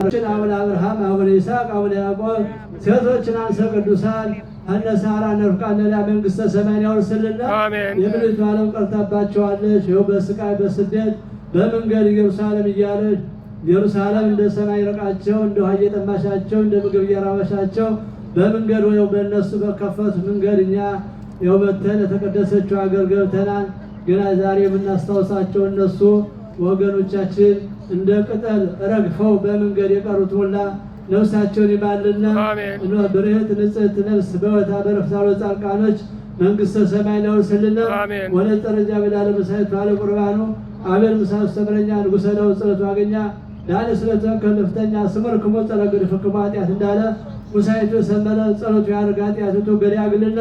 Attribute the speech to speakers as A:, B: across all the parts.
A: አቡነ አብርሃም አቡነ ይስሐቅ አቡነ ያዕቆብ ሴቶችን አንሰ ቅዱሳን እነ ሳራ ነፍቃነ መንግሥተ ሰማይ ያወርስልና የምድሪቱ ዓለም ቀርታባቸዋለች። ይኸው በስቃይ በስደት በመንገድ ኢየሩሳሌም እያለች ኢየሩሳሌም እንደ ሰማይ ርቃቸው እንደ ውሃ እየጠማሻቸው እንደ ምግብ እየራበሻቸው በመንገድ ወይው በእነሱ በከፈቱ መንገድ እኛ ይኸው መተን የተቀደሰችው አገር ገብተናል። ገና ዛሬ የምናስታውሳቸው እነሱ ወገኖቻችን እንደ ቅጠል ረግፈው በመንገድ የቀሩት ሁላ ነፍሳቸውን ይማልና ብርህት ንጽሕት ነፍስ በወታ በረፍታሎ ጻድቃኖች መንግሥተ ሰማይ ያወርስልና። ወለተ ረጃ በላለ መሳይት ባለ ቁርባኑ አቤል ምሳስ ተምረኛ ንጉሠ ነው ጸሎቱ አገኛ ዳን ስለተ ከለፍተኛ ስምር ክሞ ጸለገድ ፍክሞ ኃጢአት እንዳለ ሙሳይቱ ሰመረ ጸሎቱ ያርጋ ኃጢአቱ ገዳግልና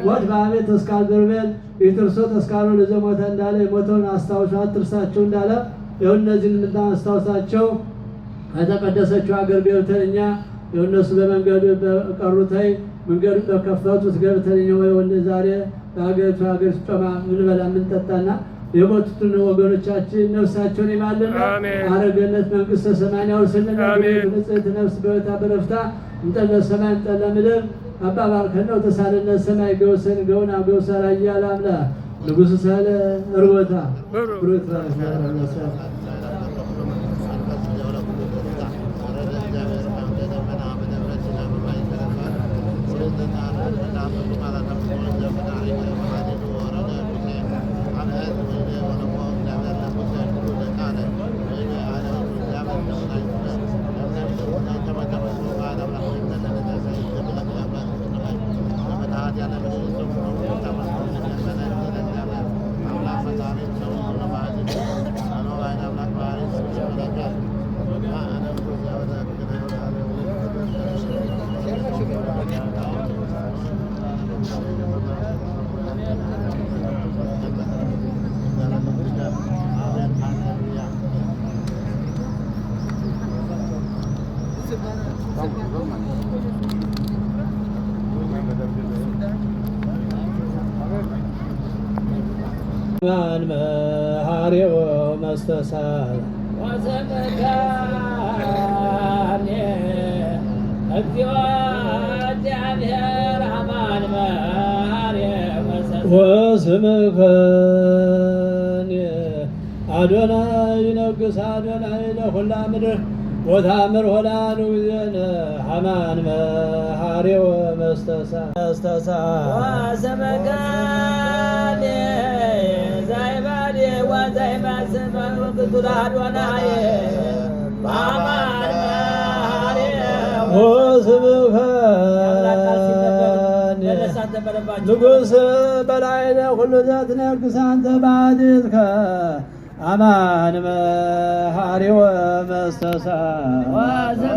A: ወድ በአቤት ተስካል በርቤል ይትርሶ ተስካሉ ለዘሞተ እንዳለ የሞተውን አስታውሻ ትርሳቸው እንዳለ ይኸው እነዚህን እንድናስታውሳቸው ከተቀደሰችው አገር ገብተን እኛ የእነሱ በመንገዱ በቀሩታይ መንገዱ በከፈቱት ገብተን እኛ ወንድ ዛሬ በአገሪቱ ሀገር ስጦማ ምንበላ ምንጠጣና የሞቱትን ወገኖቻችን ነፍሳቸውን ይማልና አረገነት መንግሥተ ሰማይ ያወርስልን። ንጽሕት ነፍስ በወታ በረፍታ እንጠለ ሰማይ እንጠለ ምድር አባባል ከነው ተሳለነት ሰማይ ገውሰን ገውና ገውሰራ እያለ አምላ ንጉሥ ሳለ እርቦታ ብሩት ማን መሐሬው መስተሳል ወዘመካኔ እግዚኦ እግዚአብሔር አማን መሐሬው መስተሳል ወስምከ አዶናይ ይነግስ አዶናይ ለሁላ ምድር ወታምር ሆላኑ ዘነ አማን መሐሬው መስተሳል ወስምከ ንጉሥ በላይነ ሁሉ ዘትነግስ አንተ ባዲትከ አማን መሐሬው መስተሳል